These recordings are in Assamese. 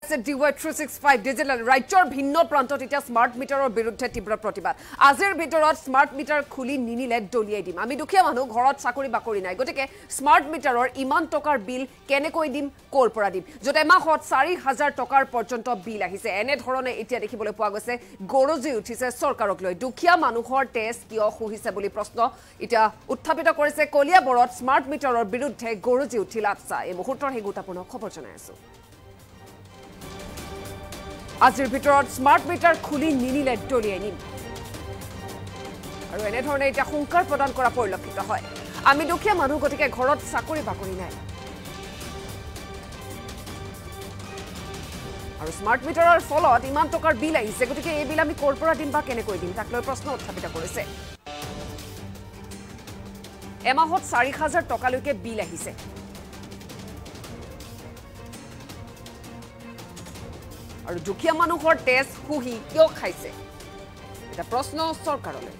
দেখছে DY 365 ডিজিটেল ৰাজ্যৰ ভিন্ন প্ৰান্তত এতিয়া স্মাৰ্ট মিটাৰৰ বিৰুদ্ধে তীব্ৰ প্ৰতিবাদ আজিৰ ভিতৰত স্মাৰ্ট মিটাৰ খুলি নিনিলে দলিয়াই দিম আমি দুখীয়া মানুহ ঘৰত চাকৰি বাকৰি নাই গতিকে স্মাৰ্ট মিটাৰৰ ইমান টকাৰ বিল কেনেকৈ দিম কৰ পৰা দিম যতে মাহত 4000 টকাৰ পৰ্যন্ত বিল আহিছে এনে ধৰণে এতিয়া দেখিবলৈ পোৱা গৈছে গৰজি উঠিছে চৰকাৰক লৈ দুখীয়া মানুহৰ তেজ কিয় খুহিছে বুলি প্ৰশ্ন এতিয়া উত্থাপিত কৰিছে কলিয়াবৰত স্মাৰ্ট মিটাৰৰ বিৰুদ্ধে গৰজি উঠিল আচ্ছা এই মুহূৰ্তৰ হে গুৰুত্বপূৰ্ণ খবৰ জনাই আছো আজিৰ ভিতৰত স্মাৰ্ট মিটাৰ খুলি নিনিলে দলিয়াই নিম আৰু এনে ধৰণে এতিয়া সংকাৰ প্ৰদান কৰা পৰিলক্ষিত হয় আমি দুখীয়া মানুহ গতিকে ঘৰত চাকৰি বাকৰি নাই আৰু স্মাৰ্ট মিটাৰৰ ফলত ইমান টকাৰ বিল আহিছে গতিকে এই বিল আমি কৰ পৰা দিম বা কেনেকৈ দিম তাক লৈ প্ৰশ্ন উত্থাপিত কৰিছে এমাহত 4000 টকালৈকে বিল আহিছে আৰু দুখীয়া মানুহৰ তেজ খুহি কিয় খাইছে এটা প্ৰশ্ন চৰকাৰলৈ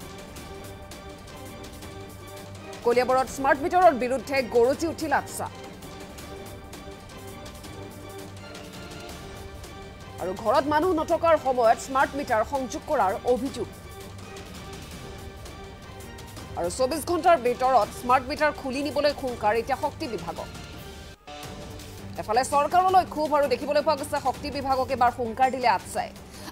কলিয়াবৰত স্মাৰ্ট মিটাৰৰ বিৰুদ্ধে গৰজি উঠিল আচ্ছা আৰু ঘৰত মানুহ নথকাৰ সময়ত স্মাৰ্ট মিটাৰ সংযোগ কৰাৰ অভিযোগ আৰু 24 ঘণ্টাৰ ভিতৰত স্মাৰ্ট মিটাৰ খুলি নিবলৈ খুংকাৰ এতিয়া শক্তি বিভাগক এফালে চৰকাৰলৈ খুব আৰু দেখিবলৈ পোৱা গৈছে শক্তি বিভাগক এবাৰ সংকাৰ দিলে আচ্ছাই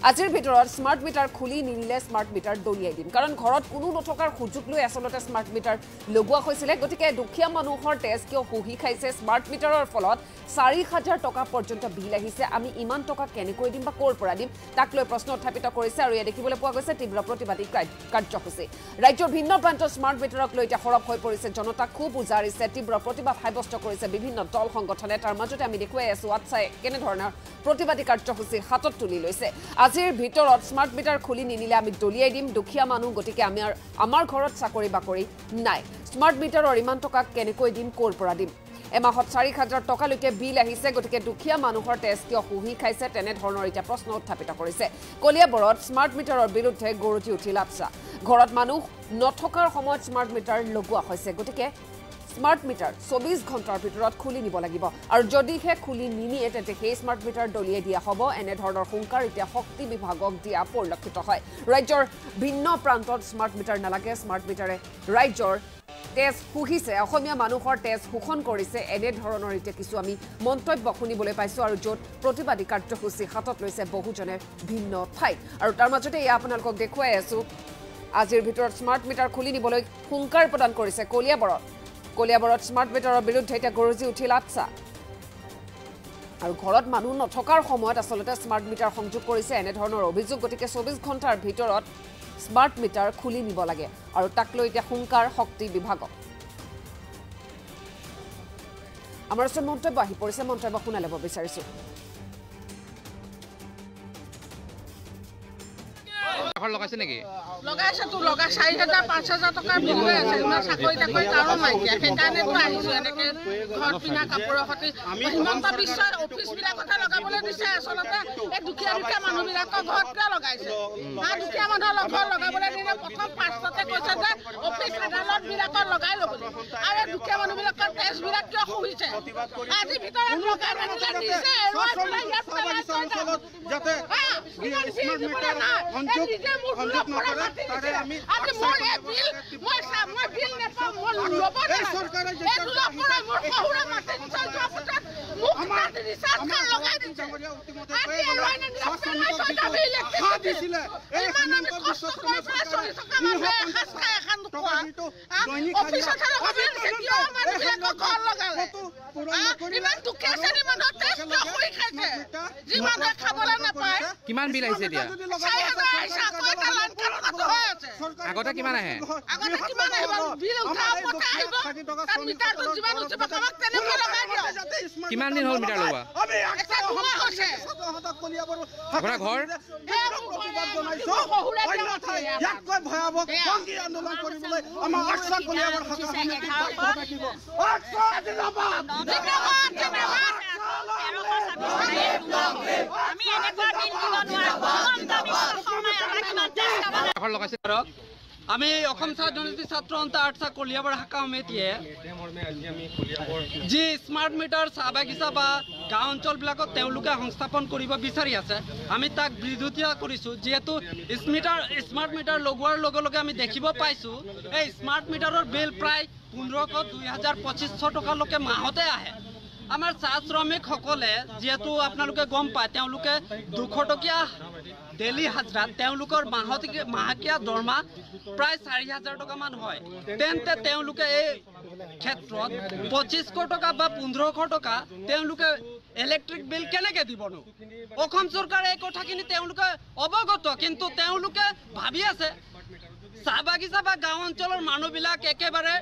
আজিৰ ভিতৰত স্মাৰ্ট মিটাৰ খুলি নিনিলে স্মাৰ্ট মিটাৰ দলিয়াই দিম কাৰণ ঘৰত কোনো নথকাৰ সুযোগ লৈ আসলতে স্মাৰ্ট মিটাৰ লগোৱা হৈছিল গতিকে দুখীয়া মানুহৰ তেজ কিয় খুহি খাইছে স্মাৰ্ট মিটাৰৰ ফলত 4000 টকা পৰ্যন্ত বিল আহিছে আমি ইমান টকা কেনেকৈ দিম বা কৰ পৰা দিম তাক লৈ প্ৰশ্ন উত্থাপিত কৰিছে আৰু ইয়া দেখিবলৈ পোৱা গৈছে তীব্ৰ প্ৰতিবাদী কাৰ্যসূচী ৰাজ্যৰ ভিন্ন প্ৰান্তৰ স্মাৰ্ট মিটাৰক লৈ এতিয়া সৰব হৈ পৰিছে জনতা খুব উজাৰিছে তীব্ৰ প্ৰতিবাদ সাব্যস্ত কৰিছে বিভিন্ন দল সংগঠনে তাৰ মাজতে আমি দেখুৱাই আছো আচ্ছাই কেনে ধৰণৰ প্ৰতিবাদী কাৰ্যসূচী হাতত তুলি লৈছে আজিৰ ভিতৰত স্মাৰ্ট মিটাৰ খুলি নিনিলে আমি দলিয়াই দিম দুখীয়া মানুহ গতিকে আমাৰ ঘৰত চাকৰি বাকৰি নাই স্মাৰ্ট মিটাৰৰ ইমান টকা কেনেকৈ দিম কৰ পৰা দিম এমাহত 4000 টকালৈকে বিল আহিছে গতিকে দুখীয়া মানুহৰ তেজ কিয় খুহি খাইছে তেনে ধৰণৰ এতিয়া প্ৰশ্ন উত্থাপিত কৰিছে কলিয়াবৰত স্মাৰ্ট মিটাৰৰ বিৰুদ্ধে গৰজি উঠিল আচ্ছা ঘৰত মানুহ নথকাৰ সময়ত স্মাৰ্ট মিটাৰ লগোৱা হৈছে গতিকে স্মাৰ্ট মিটাৰ 24 ঘণ্টাৰ ভিতৰত খুলি নিব লাগিব আৰু যদিহে খুলি নিনিয়ে তেন্তে সেই স্মাৰ্ট মিটাৰ দলিয়াই দিয়া হ'ব এনে ধৰণৰ সংকাৰ এতিয়া শক্তি বিভাগক দিয়া পৰিলক্ষিত হয় ৰাজ্যৰ ভিন্ন প্ৰান্তত স্মাৰ্ট মিটাৰ নালাগে স্মাৰ্ট মিটাৰে ৰাজ্যৰ তেজ খুহিছে অসমীয়া মানুহৰ তেজ শোষণ কৰিছে এনে ধৰণৰ এতিয়া কিছু আমি মন্তব্য শুনিবলৈ পাইছো আৰু য'ত প্ৰতিবাদী কাৰ্যসূচী হাতত লৈছে বহুজনে ভিন্ন ঠাইত আৰু তাৰ মাজতে এয়া আপোনালোকক দেখুৱাই আছো আজিৰ ভিতৰত স্মাৰ্ট মিটাৰ খুলি নিবলৈ সংকাৰ প্ৰদান কৰিছে কলিয়াবৰত স্মাৰ্ট মিটাৰৰ বিৰুদ্ধে এতিয়া গৰজি উঠিল আচ্ছা আৰু ঘৰত মানুহ নথকাৰ সময়ত আসলতে স্মাৰ্ট মিটাৰ সংযোগ কৰিছে এনে ধৰণৰ অভিযোগ গতিকে 24 ঘণ্টাৰ ভিতৰত স্মাৰ্ট মিটাৰ খুলি নিব লাগে আৰু তাক লৈ এতিয়া সংকাৰ শক্তি বিভাগক আমাৰ ওচৰত মন্তব্য আহি পৰিছে মন্তব্য শুনা ল'ব বিচাৰিছো লগাইছে নেকি লগাইছে তো লগা 4000 5000 টকাৰ বিল হৈ আছে ইমান চাকৰি তাকৰি কাৰো নাই সেইকাৰণে তো আহিছো এনেকে ঘৰ পিনা কাপোৰৰ সতি হিমন্ত বিশ্ব অফিচ বিলাকতে লগাবলৈ দিছে আচলতে এই দুখীয়া মানুহবিলাকৰ ঘৰত কিয় লগাইছে দুখীয়া মানুহৰ ঘৰ লগাবলৈ দিলে প্ৰথম ফাৰ্ষ্টতে কৈছে যে অফিচ আদালত বিলাকত লগাই ল'বলৈ আৰু দুখীয়া মানুহবিলাকৰ তেজবিলাক কিয় খুহিছে আজি ভিতৰত লগাই মানে দিছে যাতে স্মাৰ্ট মিটাৰ সংযোগ নকৰে তাৰে আমি এই চৰকাৰে কিমান বিল আহিছে এতিয়া আগতে কিমান আহে কিমান দিন হ'ল মিটাৰ লগোৱা আপোনাৰ ঘৰ ইয়াতকৈ ভয়াৱহ জংগী আন্দোলন কৰিবলৈ আমাৰ আচ্ছা কলিয়াবৰ লগাইছে আমি অসম জনজাতি ছাত্ৰ সন্থা আৰ্টছা কলিয়াবৰ শাখা সমিতিয়ে যি স্মাৰ্ট মিটাৰ চাহ বাগিচা বা গাঁও অঞ্চলবিলাকত তেওঁলোকে সংস্থাপন কৰিব বিচাৰি আছে আমি তাক বিৰোধিতা কৰিছোঁ যিহেতু স্মাৰ্ট মিটাৰ লগোৱাৰ লগে লগে আমি দেখিব পাইছোঁ এই স্মাৰ্ট মিটাৰৰ বিল প্ৰায় 1500-2000-2500 টকালৈকে মাহতে আহে আমাৰ চাহ শ্ৰমিকসকলে যিহেতু আপোনালোকে গম পায় তেওঁলোকে 200 টকীয়া ডেইলি হাজৰাত তেওঁলোকৰ মাহকীয়া দৰমহা প্ৰায় 4000 টকামান হয় তেন্তে তেওঁলোকে এই ক্ষেত্ৰত 2500 টকা বা 1500 টকা তেওঁলোকে ইলেক্ট্ৰিক বিল কেনেকৈ দিবনো অসম চৰকাৰে এই কথাখিনি তেওঁলোকে অৱগত কিন্তু তেওঁলোকে ভাবি আছে চাহ বাগিচা বা গাঁও অঞ্চলৰ মানুহবিলাক একেবাৰে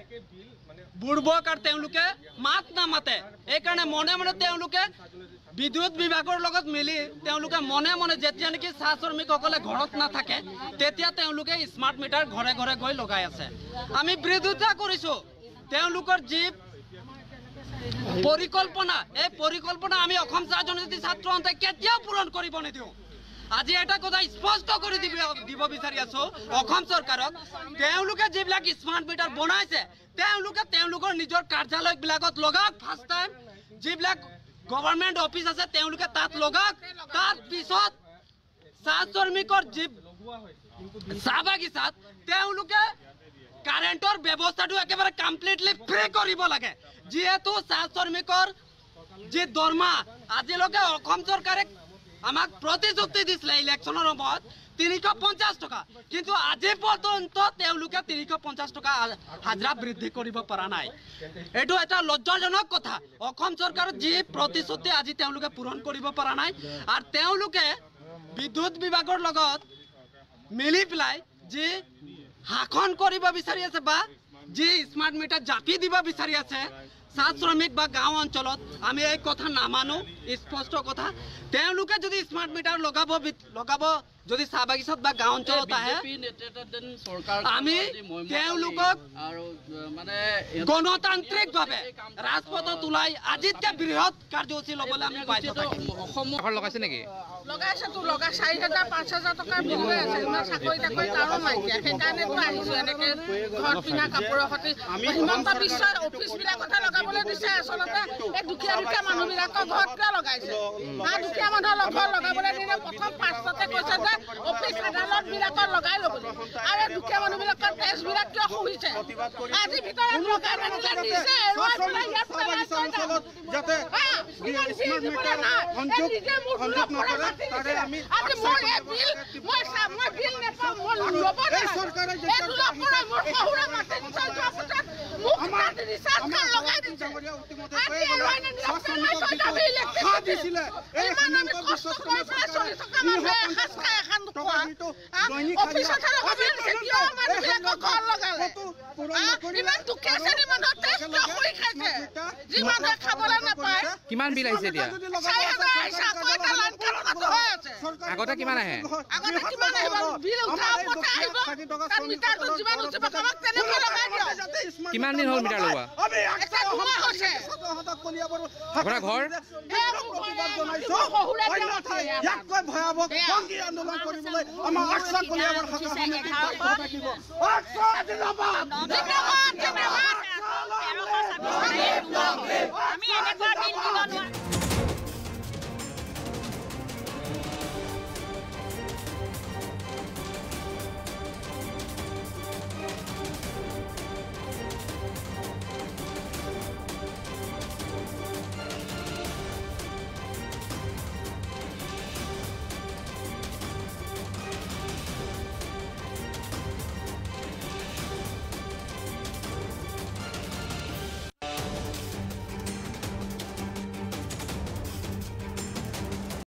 বুৰ্বক আৰু তেওঁলোকে মাত নামাতে এইকাৰণে মনে মনে তেওঁলোকে বিদ্যুৎ বিভাগৰ লগত মিলি তেওঁলোকে মনে মনে যেতিয়া নেকি চাহ শ্ৰমিকসকলে ঘৰত নাথাকে তেতিয়া তেওঁলোকে স্মাৰ্ট মিটাৰ ঘৰে ঘৰে গৈ লগাই আছে আমি বিৰোধিতা কৰিছোঁ তেওঁলোকৰ যি পৰিকল্পনা এই পৰিকল্পনা আমি অসম চাহ জনজাতি ছাত্ৰ সন্থাই কেতিয়াও পূৰণ কৰিব নিদিওঁ আজি এটা কথা স্পষ্ট কৰি দিব বিচাৰি আছো অসম চৰকাৰক তেওঁলোকে যিবিলাক স্মাৰ্ট মিটাৰ বনাইছে তেওঁলোকৰ নিজৰ কাৰ্যালয়বিলাকত লগাওক ফাৰ্ষ্ট টাইম যিবিলাক গভৰ্ণমেণ্ট অফিচ আছে তেওঁলোকে তাত লগাওক তাৰ পিছত চাহ শ্ৰমিকৰ যি চাহ বাগিচাত তেওঁলোকে কাৰেণ্টৰ ব্যৱস্থাটো একেবাৰে কমপ্লিটলি ফ্ৰী কৰিব লাগে যিহেতু চাহ শ্ৰমিকৰ যি দৰমহা আজিলৈকে অসম চৰকাৰে আমাক প্ৰতিশ্ৰুতি দিছিলে ইলেকশ্যনৰ সময়ত 350 টকা কিন্তু আজি পৰ্যন্ত তেওঁলোকে 350 টকা হাজৰা বৃদ্ধি কৰিব পৰা নাই এইটো এটা লজ্জাজনক কথা অসম চৰকাৰৰ যি প্ৰতিশ্ৰুতি আজি তেওঁলোকে পূৰণ কৰিব পৰা নাই আৰু তেওঁলোকে বিদ্যুৎ বিভাগৰ লগত মিলি পেলাই যি শাসন কৰিব বিচাৰি আছে বা যি স্মাৰ্ট মিটাৰ জাপি দিব বিচাৰি আছে চাহ শ্ৰমিক বা গাঁও অঞ্চলত আমি এই কথা নামানো স্পষ্ট কথা তেওঁলোকে যদি স্মাৰ্ট মিটাৰ লগাব যদি চাহ বাগিচাত বা গাঁও অঞ্চলত আহে আমি তেওঁলোকক গণতান্ত্ৰিকভাৱে ৰাজপথত ওলাই আজিতকৈ বৃহৎ কাৰ্যসূচী ল'বলৈ আমি বাধ্য থাকিম ঘৰ লগাইছে নেকি লগাইছেতো লগা 4000-5000 টকাৰ বিল হৈ আছে চাকৰি তাকৰি কাৰো নাইকিয়া সেইকাৰণেতো আহিছোঁ এনেকৈ ঘৰত পিন্ধা কাপোৰৰ সৈতে হিমন্ত বিশ্বৰ অফিচবিলাক কথা লগাবলৈ দিছে আচলতে এই দুখীয়া মানুহবিলাকৰ ঘৰত কিয় লগাইছে দুখীয়া মানুহৰ ঘৰত লগাবলৈ দিলে প্ৰথম পাঁচতে কৈছে যে অফিচ আদালতবিলাকত লগাই ল'বলৈ আৰু এই দুখীয়া মানুহবিলাকৰ টেক্সবিলাক কিয় শুহিছে আজিৰ ভিতৰত লগাই নিদিলে দিছে এৰুৱাই পেলাই ইয়াত পেলাই থৈ যাতে কিমান বিল আহিছে এতিয়া আগতে কিমান আহে কিমান দিন হ'ল মিটাৰ লগোৱা আপোনাৰ ঘৰ ভয়াৱহ আন্দোলন কৰিবলৈ আমাৰ আৰ্টছা কলিয়াবৰ শাখা সমিতি